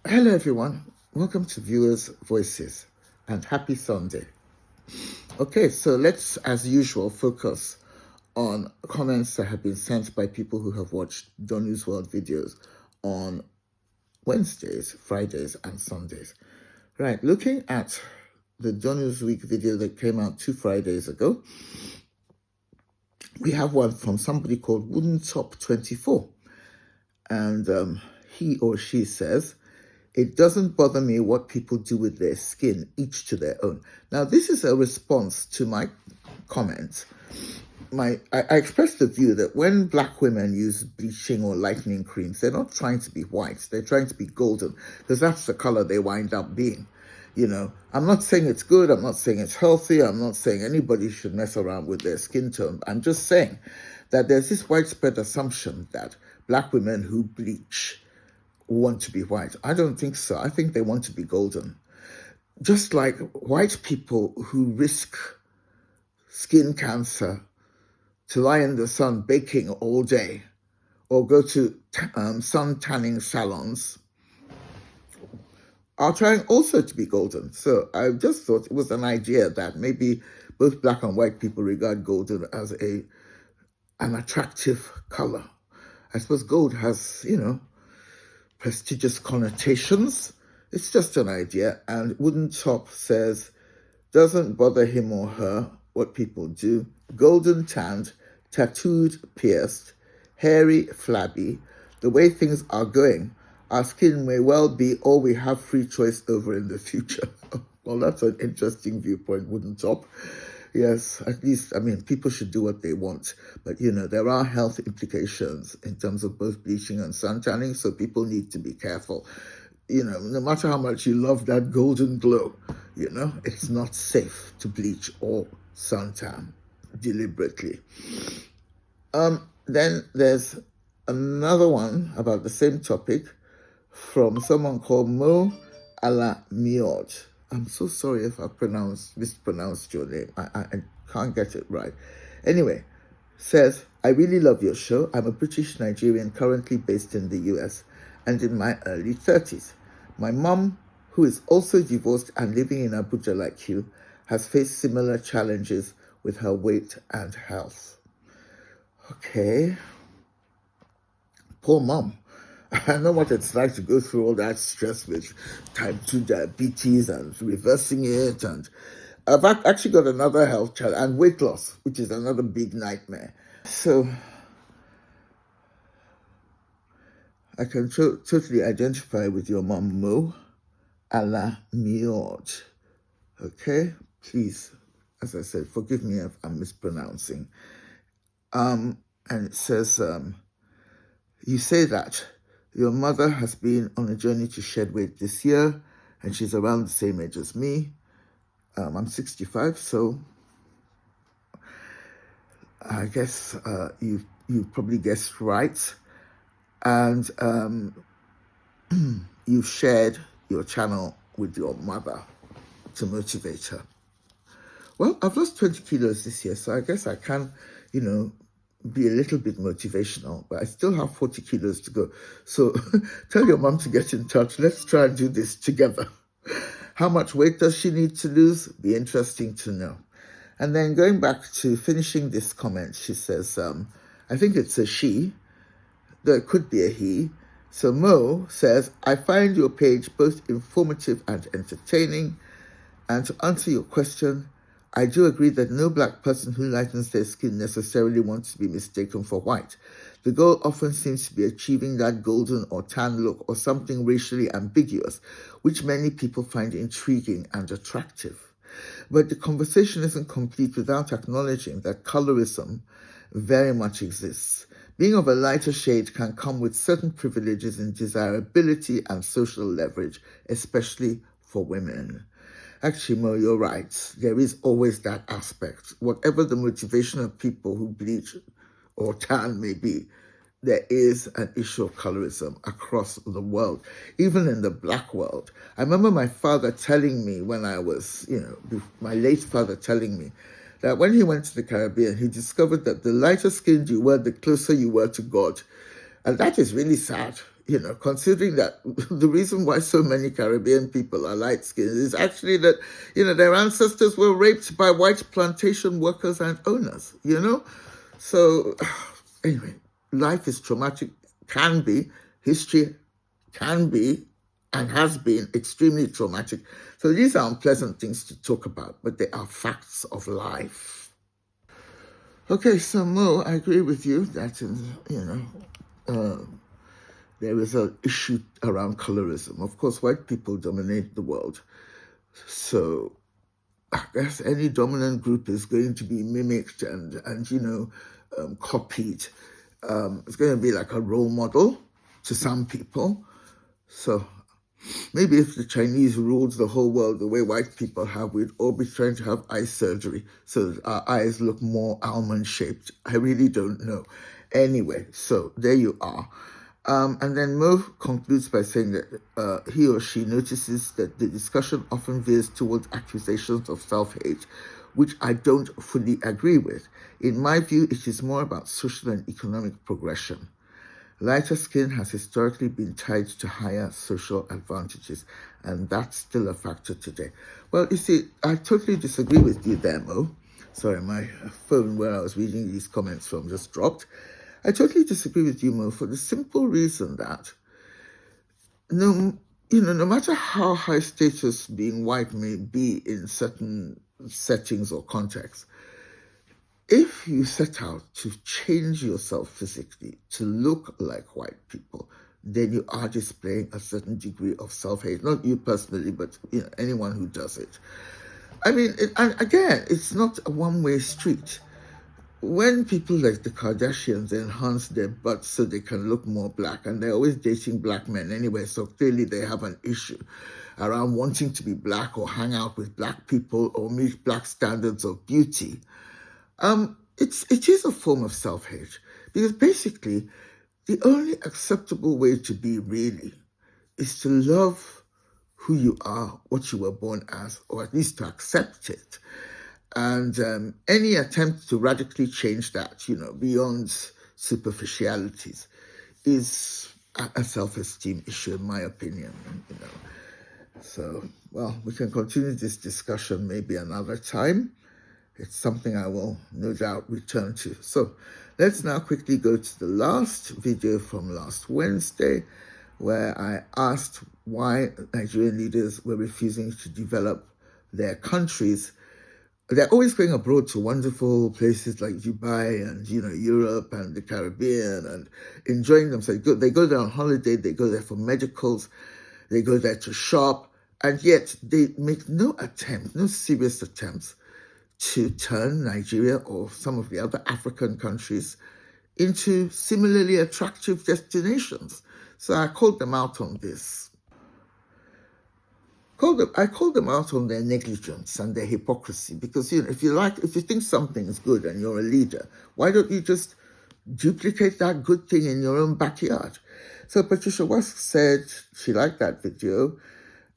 Hello, everyone. Welcome to Viewers' Voices and happy Sunday. Okay, so let's, as usual, focus on comments that have been sent by people who have watched Donu's World videos on Wednesdays, Fridays, and Sundays. Right, looking at the Donu's Week video that came out 2 Fridays ago, we have one from somebody called Wooden Top 24. And he or she says, "It doesn't bother me what people do with their skin, each to their own." Now, this is a response to my comment. I expressed the view that when Black women use bleaching or lightening creams, they're not trying to be white, they're trying to be golden, because that's the color they wind up being. I'm not saying it's good, I'm not saying it's healthy, I'm not saying anybody should mess around with their skin tone. I'm just saying that there's this widespread assumption that Black women who bleach want to be white. I don't think so. I think they want to be golden. Just like white people who risk skin cancer to lie in the sun baking all day or go to sun tanning salons are trying also to be golden. So I just thought it was an idea that maybe both Black and white people regard golden as an attractive color. I suppose gold has, prestigious connotations. It's just an idea. And Wooden Top says, doesn't bother him or her what people do. Golden tanned, tattooed, pierced, hairy, flabby. The way things are going, our skin may well be all we have free choice over in the future. Well, that's an interesting viewpoint, Wooden Top. Yes, at least, people should do what they want. But, there are health implications in terms of both bleaching and sun tanning, so people need to be careful. No matter how much you love that golden glow, it's not safe to bleach or suntan deliberately. Then there's another one about the same topic from someone called Mo Alamiod. I'm so sorry if I mispronounced your name. I can't get it right. Anyway, says, "I really love your show. I'm a British Nigerian currently based in the US and in my early 30s. My mom, who is also divorced and living in Abuja like you, has faced similar challenges with her weight and health." Okay. Poor mom. I know what it's like to go through all that stress with type 2 diabetes and reversing it. And I've actually got another health challenge and weight loss, which is another big nightmare. So I can totally identify with your mom, Mo Alamiod. Okay? Please, as I said, forgive me if I'm mispronouncing. And it says, you say that your mother has been on a journey to shed weight this year, and she's around the same age as me. I'm 65, so I guess you probably guessed right. And you've shared your channel with your mother to motivate her. Well, I've lost 20 kilos this year, so I guess I can, be a little bit motivational, but I still have 40 kilos to go. So tell your mom to get in touch. Let's try and do this together. How much weight does she need to lose? Be interesting to know. And then going back to finishing this comment, she says, I think it's a she, though it could be a he. So Mo says, "I find your page both informative and entertaining. And to answer your question, I do agree that no Black person who lightens their skin necessarily wants to be mistaken for white. The goal often seems to be achieving that golden or tan look or something racially ambiguous, which many people find intriguing and attractive. But the conversation isn't complete without acknowledging that colorism very much exists. Being of a lighter shade can come with certain privileges in desirability and social leverage, especially for women." Actually, Mo, you're right. There is always that aspect. Whatever the motivation of people who bleach or tan may be, there is an issue of colorism across the world, even in the Black world. I remember my father telling me when I was, my late father telling me that when he went to the Caribbean, he discovered that the lighter skinned you were, the closer you were to God. And that is really sad. considering that the reason why so many Caribbean people are light-skinned is actually that, their ancestors were raped by white plantation workers and owners, So, anyway, life is traumatic, can be, history can be, and has been extremely traumatic. So these are unpleasant things to talk about, but they are facts of life. Okay, so Mo, I agree with you that, there is an issue around colorism. Of course, white people dominate the world. So I guess any dominant group is going to be mimicked and copied. It's going to be like a role model to some people. So maybe if the Chinese ruled the whole world the way white people have, we'd all be trying to have eye surgery so that our eyes look more almond-shaped. I really don't know. Anyway, so there you are. And then Mo concludes by saying that he or she notices that the discussion often veers towards accusations of self-hate, which I don't fully agree with. In my view, it is more about social and economic progression. Lighter skin has historically been tied to higher social advantages, and that's still a factor today. Well, you see, I totally disagree with you there, Mo. Sorry, my phone where I was reading these comments from just dropped. I totally disagree with you, Mo, for the simple reason that no matter how high status being white may be in certain settings or contexts, if you set out to change yourself physically to look like white people, then you are displaying a certain degree of self-hate. Not you personally, but anyone who does it. I mean, and again, it's not a one-way street. When people like the Kardashians enhance their butts so they can look more black, and they're always dating black men anyway, so clearly they have an issue around wanting to be black or hang out with black people or meet black standards of beauty, it is a form of self-hate, because basically the only acceptable way to be really is to love who you are, what you were born as, or at least to accept it. And any attempt to radically change that, beyond superficialities, is a self-esteem issue, in my opinion. So, well, we can continue this discussion maybe another time. It's something I will no doubt return to. So let's now quickly go to the last video from last Wednesday, where I asked why Nigerian leaders were refusing to develop their countries. They're always going abroad to wonderful places like Dubai and, Europe and the Caribbean and enjoying themselves. They go there on holiday, they go there for medicals, they go there to shop, and yet they make no serious attempts to turn Nigeria or some of the other African countries into similarly attractive destinations. So I called them out on this. I called them out on their negligence and their hypocrisy, because if you think something is good and you're a leader, why don't you just duplicate that good thing in your own backyard? So Patricia Wask said she liked that video,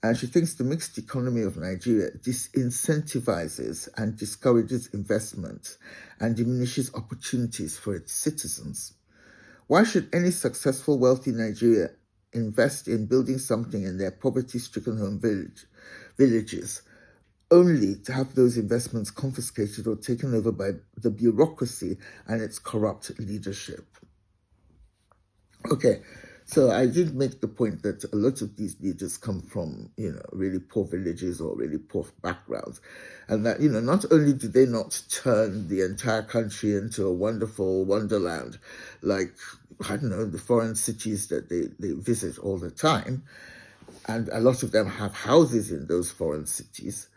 and she thinks the mixed economy of Nigeria disincentivizes and discourages investment and diminishes opportunities for its citizens. Why should any successful, wealthy Nigeria invest in building something in their poverty-stricken home villages, only to have those investments confiscated or taken over by the bureaucracy and its corrupt leadership? Okay, so I did make the point that a lot of these leaders come from, really poor villages or really poor backgrounds. And that, not only do they not turn the entire country into a wonderful wonderland, like, I don't know, the foreign cities that they visit all the time, and a lot of them have houses in those foreign cities,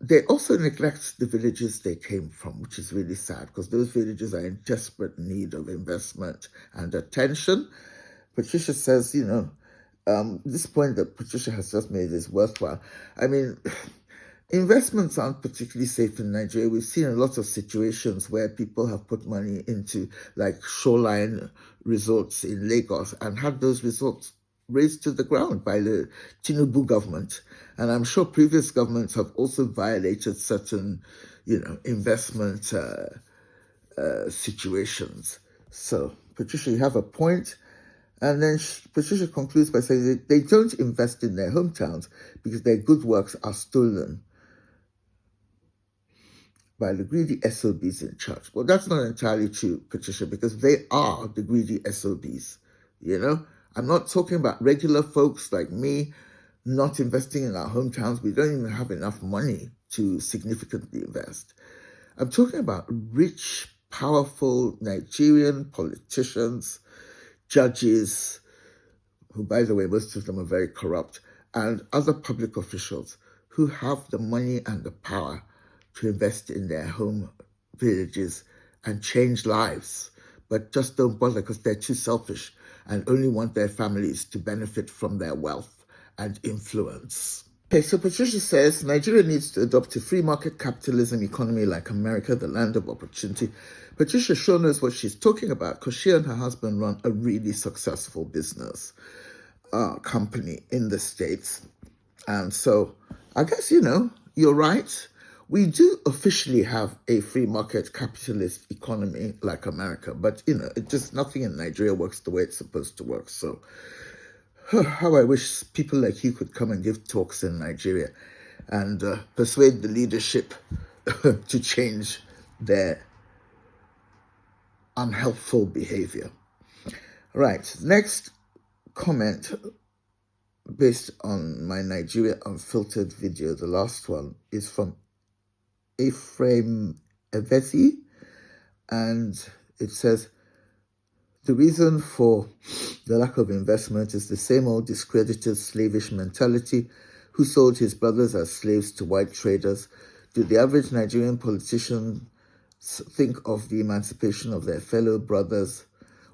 they also neglect the villages they came from, which is really sad, because those villages are in desperate need of investment and attention. Patricia says, this point that Patricia has just made is worthwhile. I mean, investments aren't particularly safe in Nigeria. We've seen a lot of situations where people have put money into like shoreline resorts in Lagos and had those resorts razed to the ground by the Tinubu government. And I'm sure previous governments have also violated certain, investment situations. So, Patricia, you have a point. And then Patricia concludes by saying that they don't invest in their hometowns because their good works are stolen by the greedy SOBs in charge. Well, that's not entirely true, Patricia, because they are the greedy SOBs. I'm not talking about regular folks like me not investing in our hometowns. We don't even have enough money to significantly invest. I'm talking about rich, powerful Nigerian politicians, judges, who, by the way, most of them are very corrupt, and other public officials who have the money and the power to invest in their home villages and change lives, but just don't bother because they're too selfish and only want their families to benefit from their wealth and influence. Okay, so Patricia says Nigeria needs to adopt a free market capitalism economy like America, the land of opportunity. Patricia sure knows what she's talking about because she and her husband run a really successful business company in the States. And so I guess, you're right. We do officially have a free market capitalist economy like America, but, it just nothing in Nigeria works the way it's supposed to work. So how I wish people like you could come and give talks in Nigeria and persuade the leadership to change their unhelpful behavior. Right, next comment based on my Nigeria Unfiltered video, the last one, is from Ephraim Evezi, and it says, the reason for the lack of investment is the same old discredited slavish mentality. Who sold his brothers as slaves to white traders? Do the average Nigerian politicians think of the emancipation of their fellow brothers?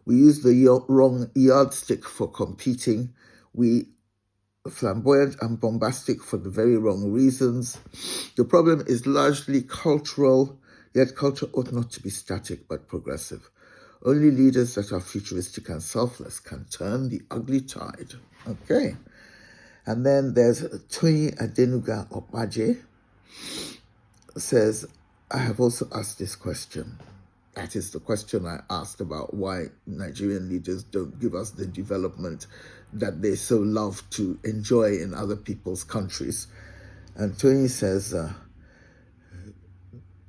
We use the wrong yardstick for competing. We flamboyant and bombastic for the very wrong reasons. The problem is largely cultural, yet culture ought not to be static but progressive. Only leaders that are futuristic and selfless can turn the ugly tide. Okay. And then there's Toyin Adenuga Opaje says, I have also asked this question. That is the question I asked about why Nigerian leaders don't give us the development that they so love to enjoy in other people's countries. And Tony says,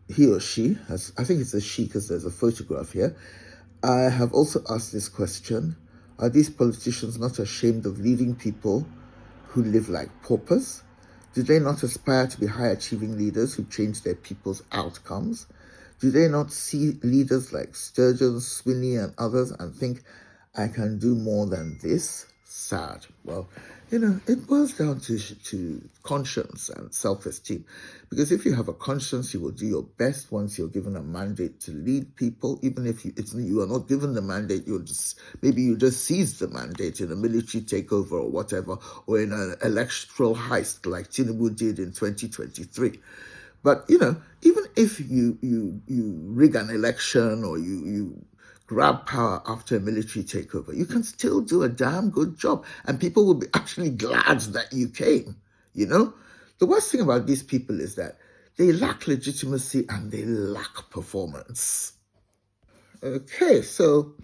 he or she, I think it's a she because there's a photograph here. I have also asked this question. Are these politicians not ashamed of leading people who live like paupers? Do they not aspire to be high-achieving leaders who change their people's outcomes? Do they not see leaders like Sturgeon, Swinney, and others and think, I can do more than this? Sad. Well, it boils down to conscience and self-esteem. Because if you have a conscience, you will do your best once you're given a mandate to lead people. Even if you are not given the mandate, you just seize the mandate in a military takeover or whatever, or in an electoral heist like Tinubu did in 2023. But, even if you rig an election or you grab power after a military takeover, you can still do a damn good job. And people will be actually glad that you came, The worst thing about these people is that they lack legitimacy and they lack performance. Okay, so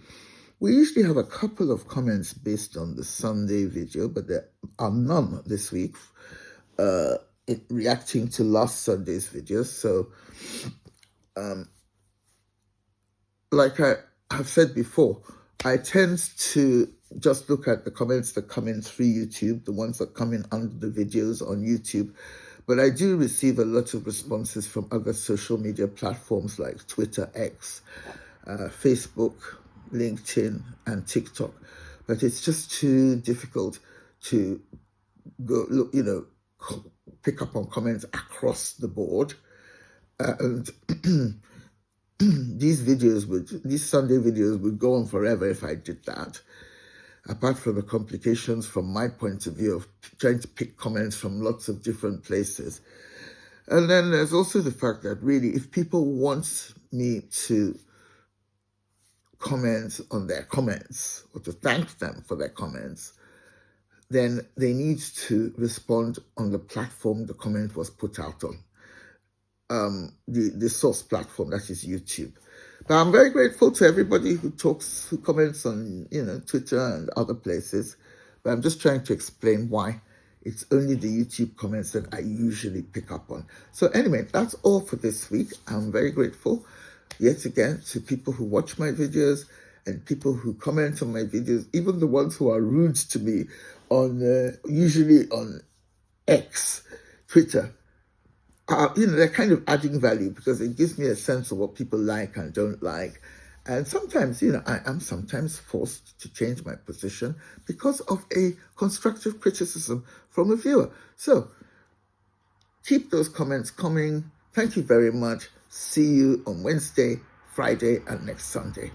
we usually have a couple of comments based on the Sunday video, but there are none this week. Reacting to last Sunday's video. So, like I have said before, I tend to just look at the comments that come in through YouTube, the ones that come in under the videos on YouTube. But I do receive a lot of responses from other social media platforms like Twitter, X, Facebook, LinkedIn, and TikTok. But it's just too difficult to go look, pick up on comments across the board. And these Sunday videos would go on forever if I did that. Apart from the complications from my point of view of trying to pick comments from lots of different places. And then there's also the fact that really, if people want me to comment on their comments or to thank them for their comments, then they need to respond on the platform the comment was put out on. The source platform, that is YouTube. But I'm very grateful to everybody who talks, who comments on, Twitter and other places. But I'm just trying to explain why it's only the YouTube comments that I usually pick up on. So anyway, that's all for this week. I'm very grateful yet again to people who watch my videos and people who comment on my videos, even the ones who are rude to me on usually on X, Twitter. They're kind of adding value because it gives me a sense of what people like and don't like. And sometimes, I am sometimes forced to change my position because of a constructive criticism from a viewer. So keep those comments coming. Thank you very much. See you on Wednesday, Friday, and next Sunday.